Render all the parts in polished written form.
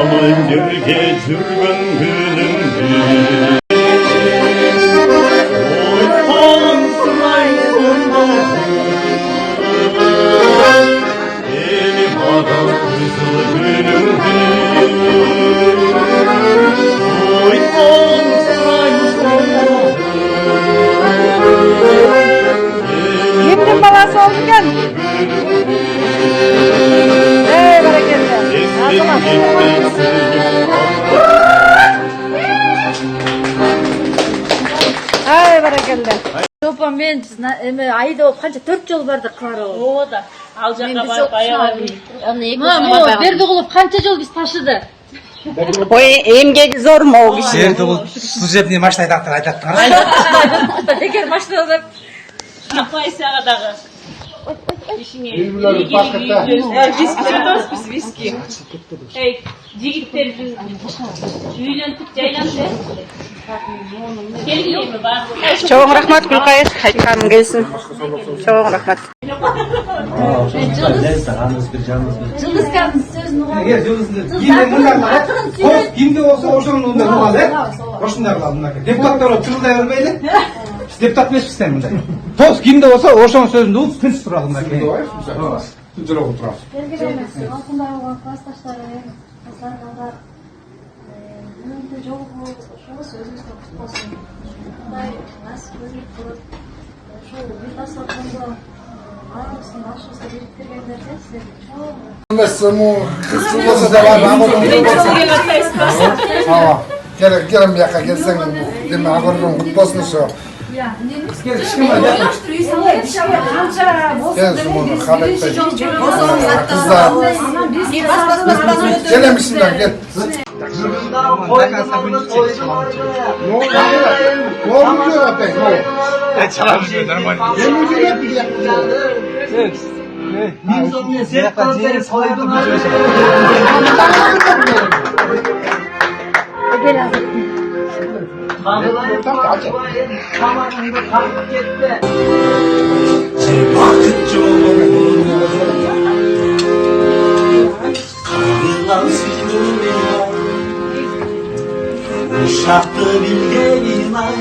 Aman gölge türben gülümdü. Oy kolum sırayında. Benim adam kızıl gülümdü. Oy kolum sırayında. Kimdir balası olurken? Ay barakallah. Topam men ayda qancha 4 yil barda qaro. O da alacakka barıp ayağa bir. Ama berdi qilib qancha yil biz tashidi. Oy emgegi zor mu o kişi? Berdi bu служебный машинада айтаттыңар. Teker машинада. Yapay sağdağı. İşine. Viski içiyoruz biz viski. Hey, jigitlerin üylentik caylandı. Gelin mi var? Çok rahmat Gülkayır. Haykanım gelsin. Çok rahmat. Жылдыз кәдімгі сөзін Егер кимде мындай кимде болсо ошонун мындай нугалы ошундай кылалы мынакей депутаттар чылдай бербейли биз депутат эмеспиз да мындай тоз кимде болсо ошонун сөзүн угуп тынч туралы мынакей тынчыраак отурабыз алтындай болгон классташтарым кыздар балдар мүмкүн жолугу ошол өзүбүздү куткусун мындай насип өзүлүп туруп ушул бир дастарканда баарыбыздын башыбызды бириктиргендерге силерге чоң Gelin bir yaka gelsen demin agorgun kutlu olsun şu. Gel şu bunu kabette. Kızlar. Gelemişsinler gel. Ne oluyor abi? çalamıyor normal Vakit çok Kırılan sütüm Uşaktı bilgenin ay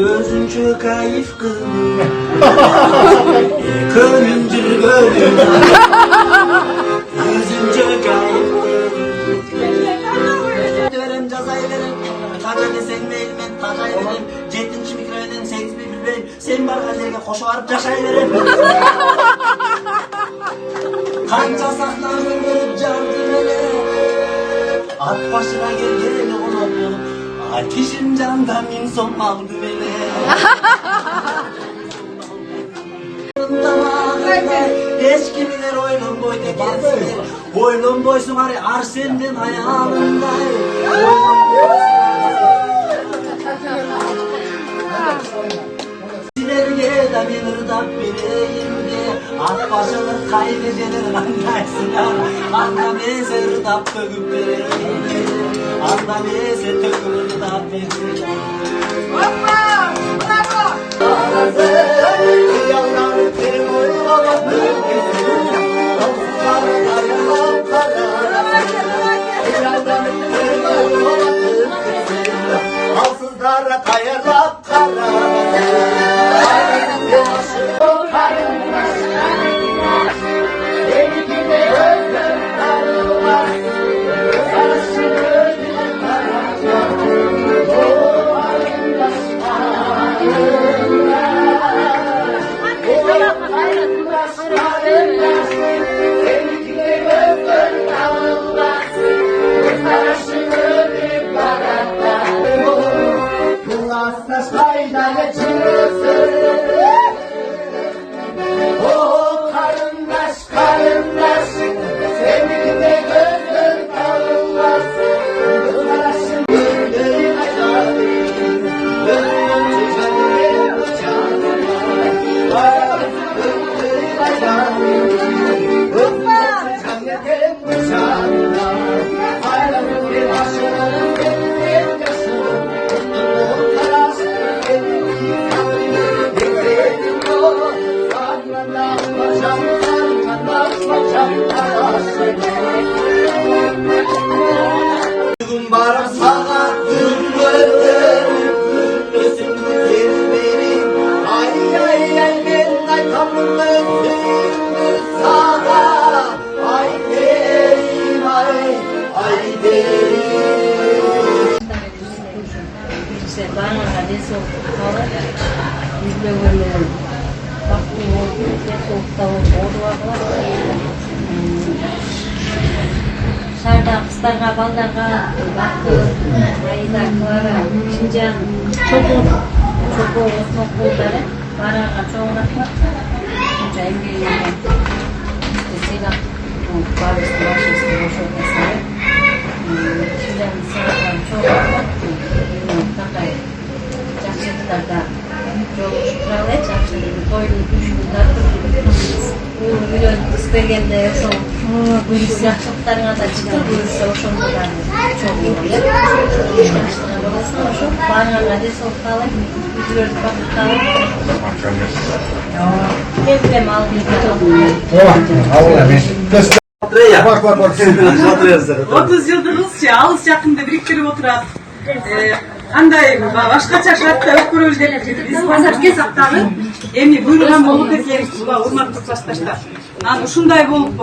Özünce kayıp kılın Könüncül gönül Özünce kayıp Verem cazayı verem Taca desen meyilmen tacayı verem 7. mikroyeden 8 bir verem Sen barga derge koşu varıp caşayı verem Kanca saklanıp candı mele At başına gel oğlum Ateşin candan inson aldı beni Hiç kimiler oylum boyda gelsin Boylum boysun ar senden hayalında Silerge de ben ırdak bileyim de At başını kaybederler anlaysınlar Anlamese ırdak töküp vereyim Anlamese töküp ırdak vereyim Hoppa! Bravo! Yavrum benim oğlum Alsızlara kayarlap kara Barım sana Ay ay ay ben ay kapının sana Ay derim ay derim İşte bana ne soğuk falan bizde böyle baklı oldu ne soğukta oldu var Şarda kızlarga ballarga baklı ayıdaklara Şincan çok okulları baraga çok rahmat Şinca emgeyle Sila Babisi başlısı boşu keser Şincan sağdan çok rahmat Takay Жақшылықтарда жолы шықыралы, жақшылығы тойдың күшілдер үйрен істегенде ошол жақшылықтарыңа да чыгып көрүшсө ошондо да чоң болот. Жақшылыгы болсун ошо баарыңарга денсаулык каалайм, өзүңөрдү бакытталып. Кепилем алып Bak. 30 yıldırızca alыс жақында бириктирип отурат. Кандай башкача шартта өткөрөбүз деп биз базарга сактагы эми буйруган болуп кеткен урматтуу классташтар. Анан ушундай болуп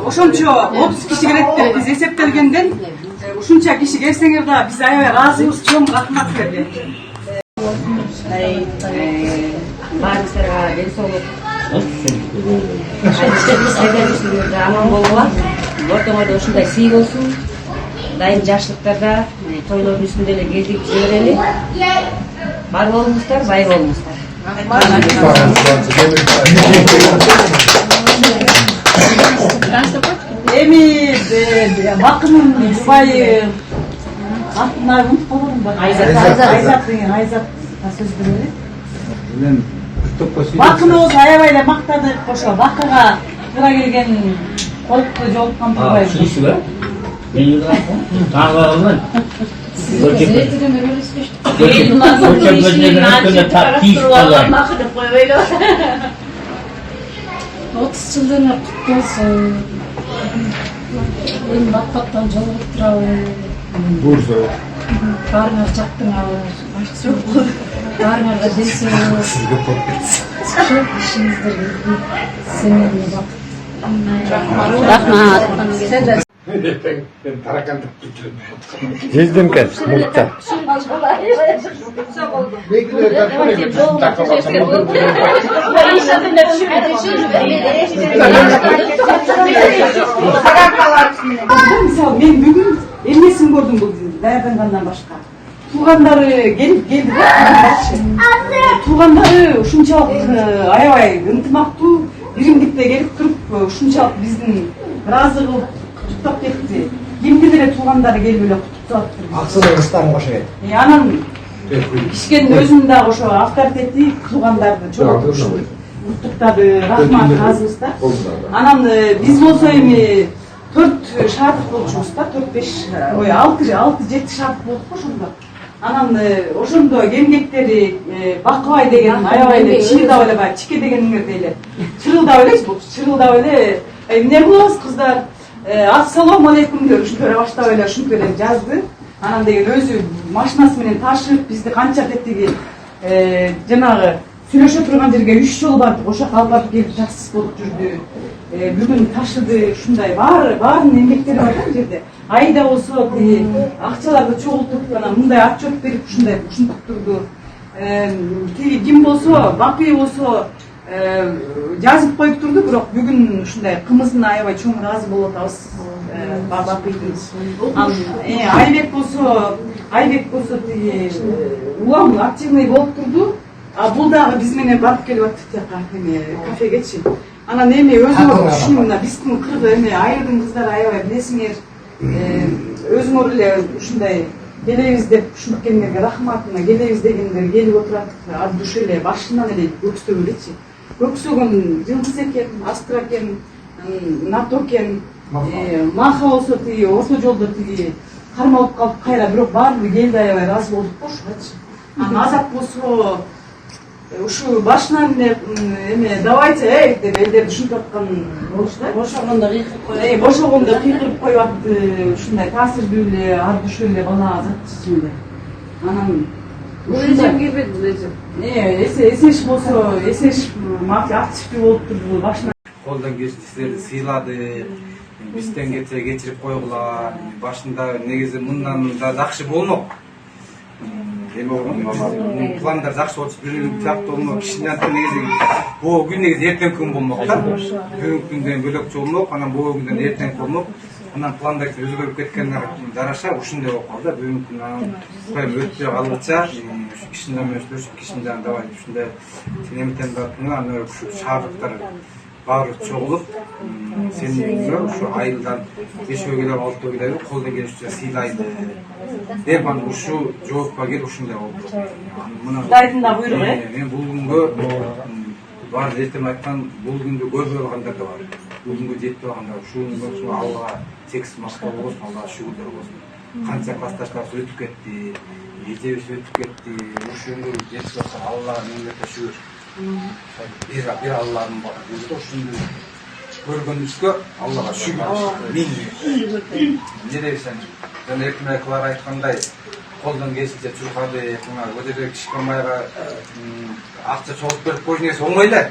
ошончо 30 киши керек деп биз эсептелгенден ушунча киши келсеңер да биз аябай ыраазыбыз, чоң рахмат берди. Баарыңыздарга денсаулык айдабыңыздарда аман болуп ортоңордо ушундай сый болсун. Дайым жаштыктарда тойлордун үстүндө эле кезип жүрөлү. Бар болуңуздар, бай болуңуздар. Эми бакынын жубайы атын унутуп калдым ба? Айзат деген Айзатка сөз берели. Бакыныбыз аябай эле мактадык ошо бакыга туура келген колукту жолуккан турбайбы. Шунусу ben yıldan sonra ağlarım. 30 жылдығына құтты болсын. Мен батпақтан жолығып тұрабыз. Бурса. Барыңар жақтыңар. Барыңарға денсаулық. Çok işinizdir. Seninle bak. Rahmat. Ben tarakandırıp tutuyorum. Жездемке, мұртта. Belki de Misal men бүгүн эмнесин көрдүм бул даярдангандан башка. Туугандары келди да. Туугандары ушунчалык аябай ынтымактуу, биримдикте келип туруп ушунчалык биздин ыраазы кылып куттуктап кетти. Кимдин эле туугандары келип эле куттуктаптыр. Аксылы кыстарын кошо кет. Анан кишкенин өзүнүн дагы ошо авторитети туугандарды чогултуп куттуктады, рахмат азыбыз да. Анан биз болсо эми 4 шаардык болчубуз да, 4-5, ой 6-7 шаардык болдук ошондо. Анан ошондо эмгектери Бакыбай деген аябай эле чыйылдап эле баягы Чике дегениңердей эле чырылдап эле эмне кылабыз кыздар, ассалому алейкум деп ушинтип эле баштап эле ушинтип эле жазды. Анан деген өзү машинасы менен ташып бизди канча тетиги жанагы сүйлөшө турган жерге 3 жолу бардык, ошо жака алып барып келип таксист болуп жүрдү. Бүгүн ташыды, ушундай баарынын эмгектери бар да жерде. Айда болсо акчаларды чогултуп анан мындай отчет берип ушундай ушинтип турду. Тиги ким болсо, Бакый болсо жазып коюп турду, бирок бүгүн ушундай кымыздын аябай чоң ыраазы болуп атабыз. Бакыйдын. Айбек болсо тиги улам активный болуп турду. А бул дагы биз менен барып келип аттык жака кафегечи. Анан эми өзүңөр ушуну биздин кыргыз эми айылдын кыздары аябай билесиңер. Өзүңөр эле ушундай келебиз деп ушинтип келгендерге рахмат, мына келебиз дегендер келип отурат, от души эле башынан эле көксөгөн элечи. Көксөгөн Жылдыз экен, Астра экен, Нато экен, Маха болсо тиги орто жолдо тиги кармалып калып кайра, бирок баардыгы келди, аябай ыраазы болдук ошогочу. Анан Азат болсо ушу башынан эме давайте деп элдерди ушинтип аткан болуш да. Бошогондо кыйкырып коюп. Бошогондо кыйкырып коюп атты, ушундай таасирдүү эле, ар душу эле бала затчысында. Анан Өзүм кирбеди өзүм. эсеш болсо, эсеш активдүү болуп турду башынан. Колдон келиши силерди сыйлады. Бизден кетсе кечирип койгула. Башында негизи мындан да жакшы болмок. Пландар жакшы болуп, бир тияктуу болмок. Кишинен негизи бул күн негизи эртең күн болмок да. Бүгүнкү күндөн бөлөкчө болмок, анан бул күндөн эртең болмок. Анан пландар өзгөрүп кеткенге жараша ушундай болуп калды. Бүгүнкү күнү коюп өтпөй калгыча кишинен өстүрүп, кишинен давай ушундай темтен барып, анан ушу шаардыктар баары чогулуп, сенин үйүңө ушу айылдан 5 келип 6 келип колдон келишинче сыйлайды. Деп анан ушу жоопко келип ушундай болду. Кудайдын да буйругу. Мен бул күнгө бар жетим айткан, бул күндү көрбөй калгандар да бар. Бул күнгө жетпей калгандар, ушуну Аллага текс мактоо болсун, Аллага шүгүрдөр болсун. Канча классташтарыбыз өтүп кетти, эжебиз өтүп кетти, ушуну жетип жаткан Аллага миңдете шүгүр. Bir Allah'ın bakıyordu. Şimdi görgünüzde Allah'a şükür. Min. Ne dersen? Ben ekmekler aytkanday koldan geçince çurkadı, ödede kişikamaya akça çoğup berip koyunesi oңойлар.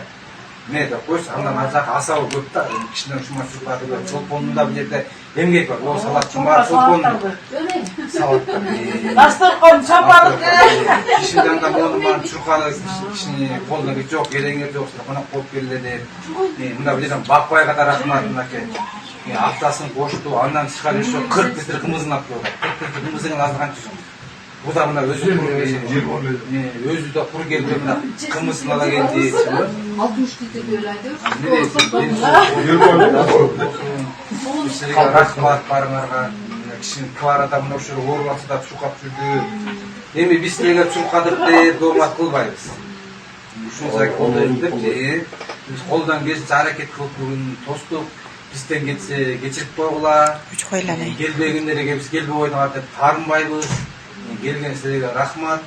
Ne de koş, andan azak asabı köp da, kişiden şuma çurkadı, çolponunda bir yerde emgek var. O salatçım var, çolponunda. Salattan. Dastırkon, çapalık. Kişiden de bunu var, çurkadı, kişini koldan bir çok, yereğine çok, konak koyup geldi. Bunda bilirəm, Bakbay kadar rahmatındaki. Aptasını koştu, andan çıkarıyor şu 40 litre kımızın atıyor. 40 litre kımızın azdıgan çıkıyor. Bu da buna özü de kur geldi, buna kımızın ala geldi. 60 litre böyleydi. Kişilerine rahmat barınlarga, kişinin Klara'da buna şu Orlatı da çurkap sürdü. Emi biz neler çurkadık deyip doğmat kılbayız. Şunuzak oldu deyip, biz koldan geçince hareket kılıp bugün tostuk. Bizden geçse geçirip koygular. Gelbegindere biz gelbe oynamak dep tarınbayбыз. Gelgen sizlerge rahmat.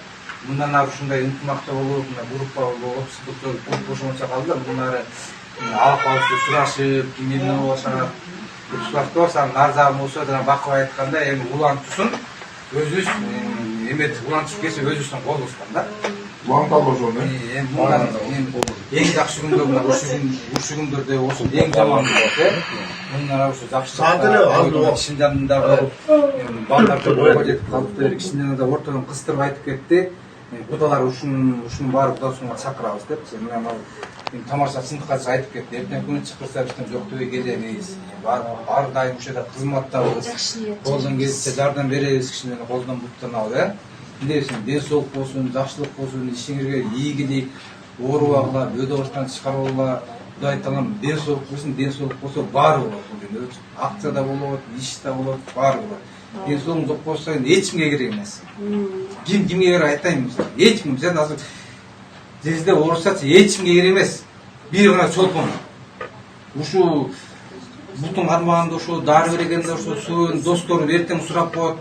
Bundan ары ушундай ынтымакта болуп, группа болуп, сыдыктуу көп бошонча калды. Bunları алып алышып сурашып эмне болуп атат деп сурап турсам нарзагым болсо жана бакыбай айтканда эми улан тушун өзүбүз эметип улан түшүп кетсе өзүбүздүн колубуздан да эми мындан эң жакшы күндө мына ушул күндөрдө болсун эң жаман күндө мына ушу жакшылык кишинин жанындагы балдарды бойго жетип калыптыр кишинин жанында ортодон кыстырып айтып кетти кудалар ушунун баары кудасына чакырабыз деп мына тамаша чындыкка айтып кетти эртең күнү чакырса бизден жок дебей келебиз ар дайым ушул жерде кызматтабыз колдон келишинче жардам беребиз кишилерге колдон буттанабыз билесиң ден соолук болсун жакшылык болсун ишиңерге ийгилик оорубагыла бөдө баштан чыгарбагыла Кудай таалам ден соолук берсин ден соолук болсо баары болот бул жерде акча да болот иш да болот баары болот ден соолугуң жок болсо эч кимге керек эмес кимге керек айтайын эч ким сен азыр жерде оорусачы эч кимге керек эмес бир гана чолпон ушул бутун кармаганда ошо дары бергенде ошо суун достору эртең сурап коет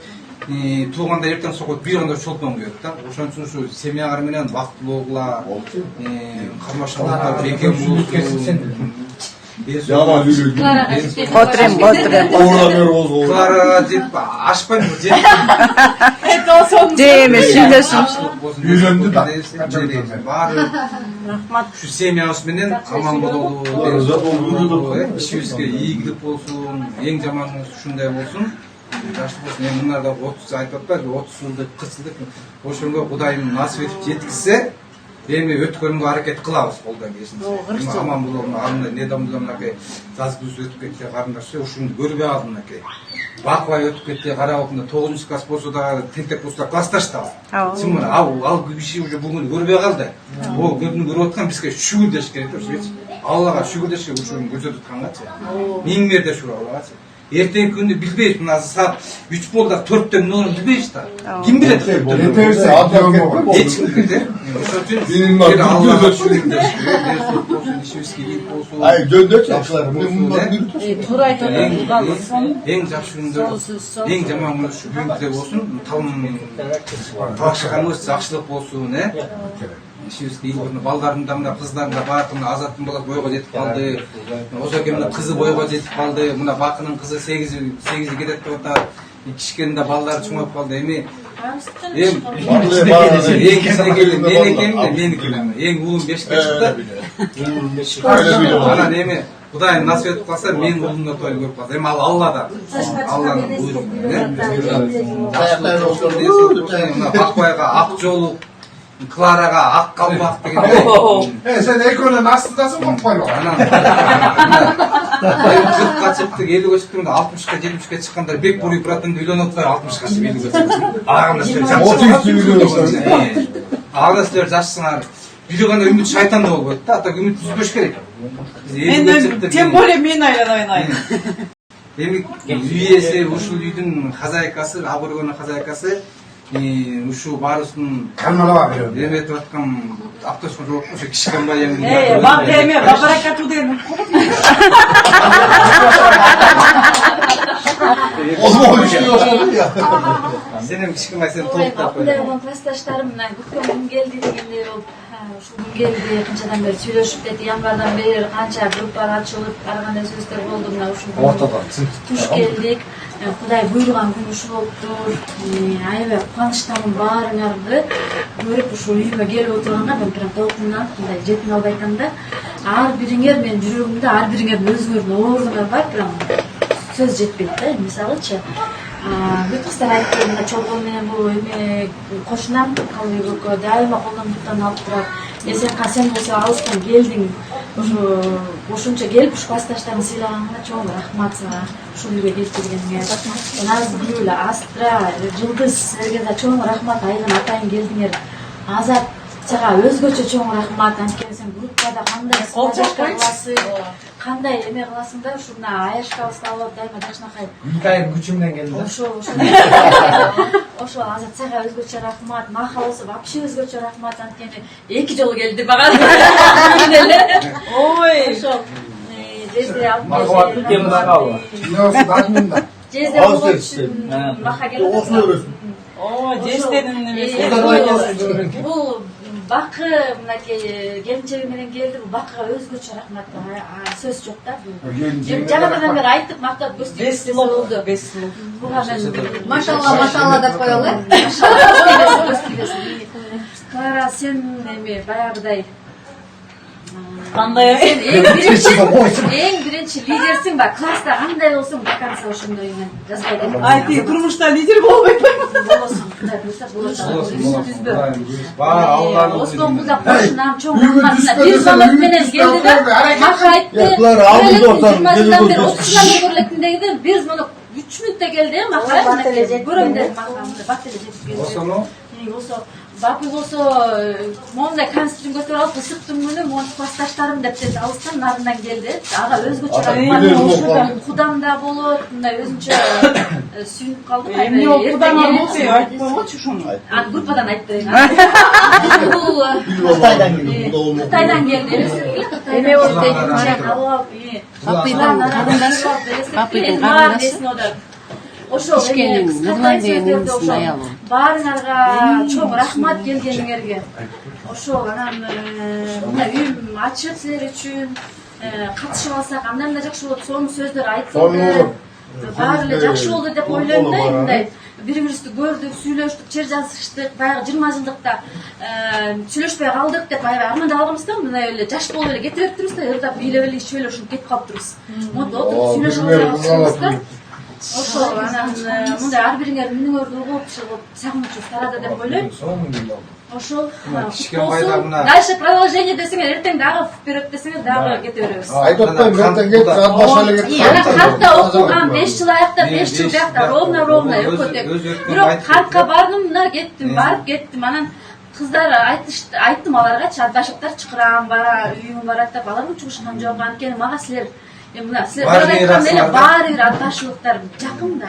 туугандар эртең сурап коет бир гана чолпон керек да ошон үчүн ушу семьяңар менен бактылуу болгула кармашкалыкта бекем болсун Oturayım. Кларага жеп ашпайм Deyeme, söylesin. үйрөндү да баары ушу семьябыз менен аман бололу ишибизге ийгилик болсун эң жаманы ушундай болсун жакшы болсун эми мынарда 30 айтып атпайбы 30 жыл деп 40 жыл деп ошонго Кудайым насип этип жеткизсе эми өткөнгө аракет кылабыз колдон келишинче аман бололу анда недамда мынакей жаз күз өтүп кетти карындаш ушуну көрбөй калдым мынакей бакыбай өтүп кетти карап 9 класс болсо дагы тентек болсо классташ да чын мына ал киши уже бүгүн көрбөй калды ол көбүн көрүп аткан бизге шүгүрдеш керек да Аллага шүгүрдеш керек ушуну көрсөтүп аткангачы миң мерде шүгүр Аллагачы эртеңки күнү билбейбиз мына саат 3 болду 4 эмне болоорун билбейбиз да ким билет эч ким билет ошон үчүн Аллага шүгүрдеш керек ишибизге ийгилик болсун жөндөчү туура айтып эң жакшы күндө эң жаман күндө ушу бүгүнкүдөй болсун талашканыбыз жакшылык болсун ишибизге ийгилик балдардын да мына кыздардын да баардыгына Азаттын баласы бойго жетип калды Озакемдин кызы бойго жетип калды мына Бакынын кызы 8 кетет деп атат кичкене да балдары чоңоюп калды эми эң меники эң уулум 5 чыкты анан эми Кудайым насип этип калса мен уулумда той көрүп калса эми ал Алладан Алланын буйругу Бакбайга ак жоолук Кларага ак калмак дегендей сен экөөнүн астындасың Бакбай анан 40га чыктык 50ге чыктым да 60га 70ге чыккандар бек буруй братымды үйлөнүп атпай 60га чыгып 50ге чыктым ага силер жашсыңар бир гана үмүт шайтанда болбойт да ата үмүт үзбөш керек тем более мен айланайын эми үй ээси ушул үйдүн хозяйкасы ал көргөнүн хозяйкасы ушу баарысын кармалабак эметип аткан апташка жооп ошо кичкенбай эми бак эме бабаракатуу деген сен эми кичкенбай сени толуктап Кудайдын классташтарым мына күткөн күн келди дегендей болуп ушул күн келди канчадан бери сүйлөшүп кетти январдан бери канча группалар ачылып ар кандай сөздөр болду мына ушул туш келдик Кудай буйруган күн ушул болуптур аябай кубанычтамын баарыңарды көрүп ушул үйүмө келип отурганга мен прям толкунданып мындай жетине албай атам да ар бириңер менин жүрөгүмдө ар бириңердин өзүңөрдүн ордуңар бар прям сөз жетпейт да мисалычы бүт кыздар айтты мына чолпон менен бул эме кошунам калый көккө дайыма колдон буттан алып турат сен болсо алыстан келдиң ошончо келип ушу классташтарыңды сыйлаганыңа чоң рахмат сага ушул үйгө келтиргениңе Назгүл Астра Жылдыз силерге да чоң рахмат айгын атайын келдиңер Азат сага өзгөчө чоң рахмат анткени сен группада кандай кыласың кандай эме кыласың да ушу мына аяшкабызды алып дайыма жакшынакай күчү менен келди ошо Азат сага өзгөчө рахмат Маха болсо вообще өзгөчө рахмат анткени 2 жолу келди мага ой ошо жезде алып жезде Маха келип жезденин немеси бул Бакы мынакей келинчеги менен келди. Бул бакыга өзгөчө рахмат. Сөз жок да. Жанагыдан бери айттык, мактап көстөрүп болду. 5 жыл. Буга мен Машалла деп коелу. Клара, сен эми баягыдай Кандай? эң биринчи лидерсиң ба? Класста кандай болсоң, баканса ошондой мен жазбай деп. Айти турмушта лидер болбойт. Болосуң, Кудай буйрса болот. Осмон буза кошунам чоң рахматына бир замат менен келди да, мага айтты. Жыйырмасынан бери 30-дан бери көрөлектиндеги бир звонок 3 мүнөттө келди, мага көрөм деп мага бат эле жетип келди. Осону Бапы болсо, моундай конститутун көтөрүп алып, ысыктын күнү моун классташтарым деп dedi, алыстан нарынан келди. Ага өзгөчө рахмат. Кудам да болот, мындай өзүнчө сүйүнүп калдым. Эмне болуп кудам болсо, айтпагычы ошону. Группадан айтты. Бул Кытайдан келди. Эме болду дейт. Папайдын карындаш. Ошол кыскартайын сөздөрдү ошол баарыңарга чоң рахмат келгениңерге. Ошол анан мына үйүм ачык силер үчүн катышып алсак андан да жакшы болот. Сонун сөздөр айтылды. Баары эле жакшы болду деп ойлойм да. Мындай бири-бирибизди көрдүк, сүйлөштүк, чер жазыштык. Баягы 20 жылдыкта сүйлөшпөй калдык деп аябай армандап алганбыз да. Мындай эле жаш болуп эле кете берип турбуз да, ырдап бийлеп эле ичип эле ушинтип кетип калыптырбыз. Монтип отуруп сүйлөшүп алганбыз да. Ошол анан мындай ар бириңер үнүңөрдү угуп чыгып сагынычыбыз тарады деп ойлойм. Ошол дальше продолжение десеңер эртең дагы вперед десеңер дагы кете беребиз. Айтып атпайм, эртең кет, атбашы эле кет. Ана кантта окугам 5 жыл аякта, 5 жыл биякта ровно өкөтөк. Бирок кантка бардым, мына кеттим, барып кеттим. Анан кыздар айттым аларгачы, адбашыктар чакырам, бара, үйүңө барат деп, алар учушкан жок. Анткени мага силер мына силер айткан эле баары бир адбашылыктар жакын да.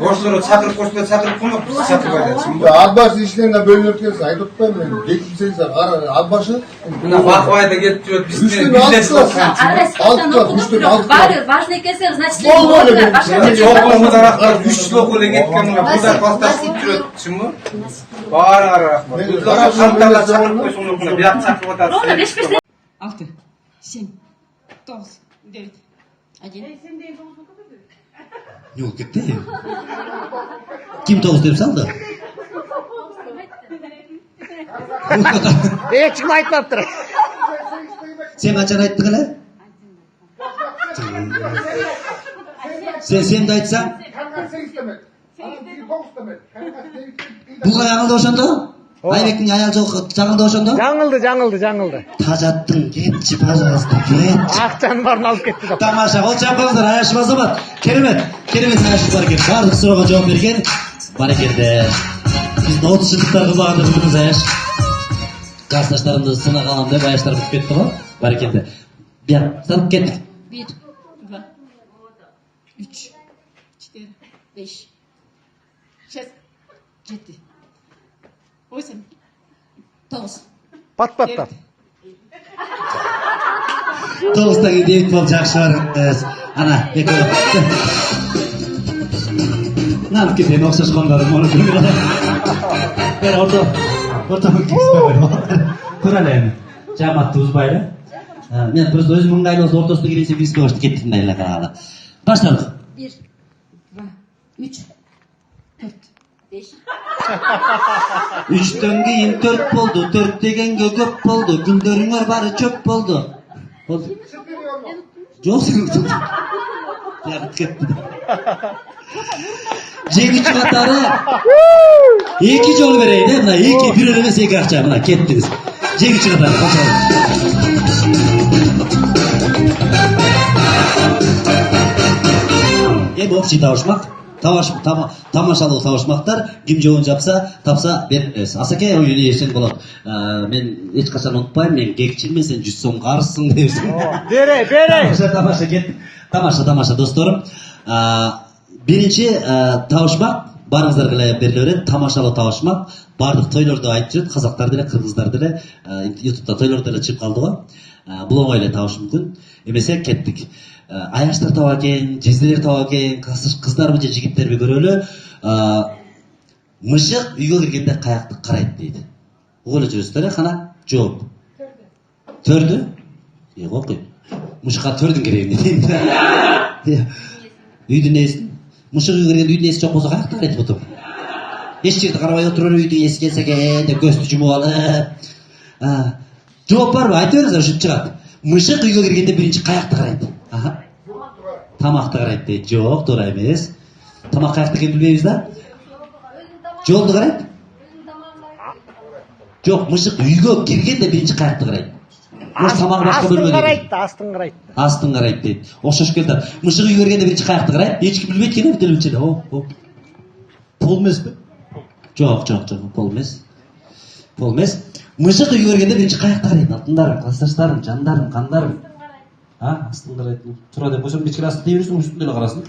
Ошолорду чакырып коюп, чакырбайды. Адбашы иштен да бөлүнүп кетсе, айтып атпайм мен. Жетинчи адбашы. Мына Бакыбайда кетип жүрөт, биздин бизнес баары важный экенсиңер, значит окуумузда 3 жыл окуп эле кеткен мына кыздар классташ жүрөт, түшүнбү? Баарыңарга рахмат. Канталар чакырып койсоңор, бияк чакырып атасыздар. 6, 7, 9, 9, 1. Ne oldu gitti? Kim tavus deyip saldı? Echkim aytmaptır. Sen açan ayttın hele? Sen de aytsan? Bu ayağında oşandı? Aybek'in ayağı жаңылды ошондо? Жаңылды. Тажаттың кетчи, пожалуйста, кетчи. Акчаны барын алып кетти деп. Тамаша, кол чапкаңыздар, Аяшов Азамат. Керемет Аяшов бар экен. Бардык суроого жооп берген. Барекелде. Биздин 30 жылдыктар кызлаганды билдиңиз, Аяш. Классташтарымды сынак алам деп Аяштар бүтүп кетти го. Барекелде. Бияк, санап кеттик. 1, 2, 3, 4, 5, 6, 7, 8, 9. Pat. To'g'risidagi David Bob yaxshi var. Ana, ekol. Nima ketaymi o'xshash qonlarim bor. Men o'rtamga kelib ko'ralaymi. Jamoatni uzmaydi. Men просто o'zim ыңгайлуу o'rtasida kelsa bizga boshda ketdim deylar qaraganda. Başladık. 1, 2, 3, 4, 5. 3'ten keyin 4 boldu. 4 degenge köp boldu. Güldörüңөр bari çöp boldu. Oldu. Yok sen unuttun. Ya ketdi. Jengich katары 2 жол берейин, мына 2 бир эмес 2 акча мына кеттиңиz. Жеңич катары качалым. Общий табышмак. Тамашалуу табышмактар ким жоон тапса беребиз. Асаке ойуну эшен болот. Мен эч качан унутпайм, мен кекчилмин, сен 100 сом карызсың дейсиң. Бере. Тамаша кеттик. Тамаша досторум. Биринчи табышмак барыңыздарга эле бериле берет. Тамашалуу табышмак. Бардык тойлордо айтып жүрөт, казактар деле, кыргыздар деле, YouTube'да тойлордо эле чыгып калды го. Бул оңой эле табыш мүмкүн. Эмесе кеттик. Аяштар таба экен, жезделер таба экен, кыздарбы же жигиттерби көрөлү. Мышык үйгө киргенде каякты карайт дейт. Uğurlu жүрөсүздөр кана жооп. Төрдү? Окуйт. Мушка төрдүн кереги дейм да. Үйдүн ээси. Мушук үйгө киргенде үйдүн ээси жок болсо каякта карайт отуруп. Эч жерде карабай отурар үйдүн ээси келсе экен деп көздү жумуп алып. Жооп барбы? Айтып бериңиз, ушинтип чыгат. Мышык үйгө киргенде биринчи каякты карайт? Тамакты карайт дейт. Жок, туура эмес. Тамак каякта экенин билбейбиз да? Жолду карайт? Жок, мышык үйгө киргенде биринчи каякты карайт. Тамагы башка бөлмөдө. Астын карайт. Астын карайт дейт. Окшош келди. Мышык үйгө киргенде биринчи каякты карайт. Эч ким билбейт экен телевизорде. Пол эмеспи? Жок, пол эмес. Пол эмес. Мышык үйгө киргенде биринчи каякты карайт. Алтындарым, классташтарым, жандарым, кандарым. Астын карайт. Тура деп койсоң кечке астын дей берсең, үстүндө эле карасын.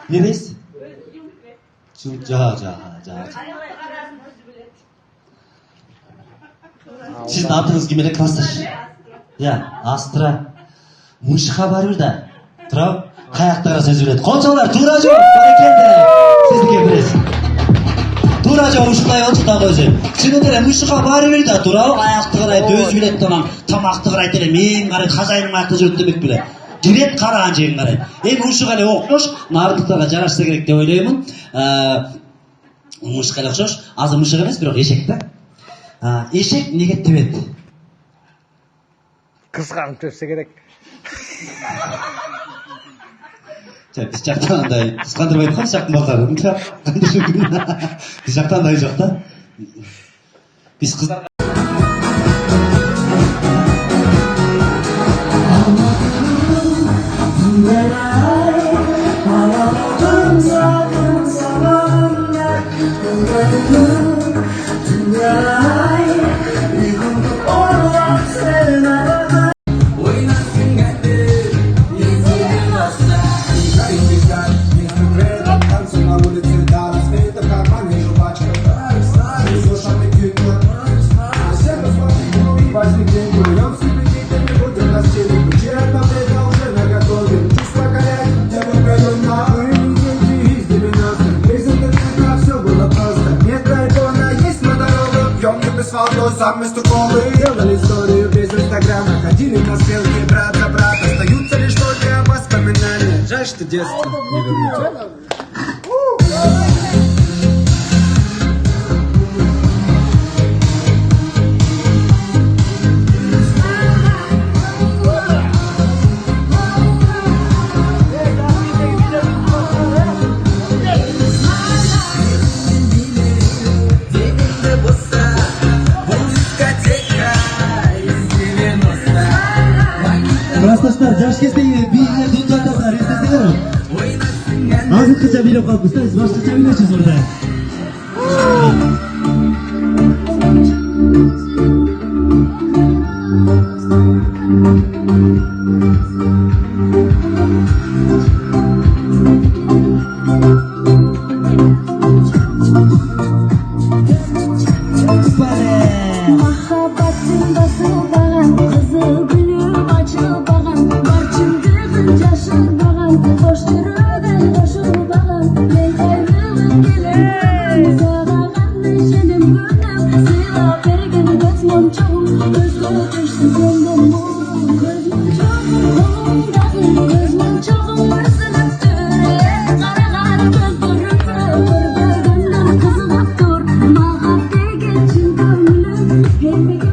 Не дейсиз? Жа. Сиздин атыңыз ким эле, классташ? Астра. Мышыкка барбыр да. Тура, каякта караса өзү билет. Кончолор, туура жооп, барекелде. Сиздики билесиз. Туура жооп ушундай болчу да өзү. Чынында эле мышыкка барбыр да, тура, каякты карайт, өзү билет тамакты карайт эле, мен карайт, хозяиным аякта жүрөт демек беле. Кирет караган жерин карайт. Эми ушуга эле окшош, нардыктарга жарашса керек деп ойлоймун. Мышыкка эле окшош, азыр мышык эмес, бирок эшек да. Эшек эмнеге тебет? Кызганып жүрсө керек. Биз жактан андай кыскандырбайт го, жактын балдарын. Биз жактан андай жок да. Биз кыздар Вместо колы делали историю без инстаграма. Ходили на стрелки брат за брат. Остаются лишь только воспоминания. Жаль, что детство не вернется. Классташтар, жаш кездеги бийлерди унутуп атасыңар, эстесеңерби? Азыркыча бийлеп калыппыз да, сиз башкача бийлешсиз мурда. Hey,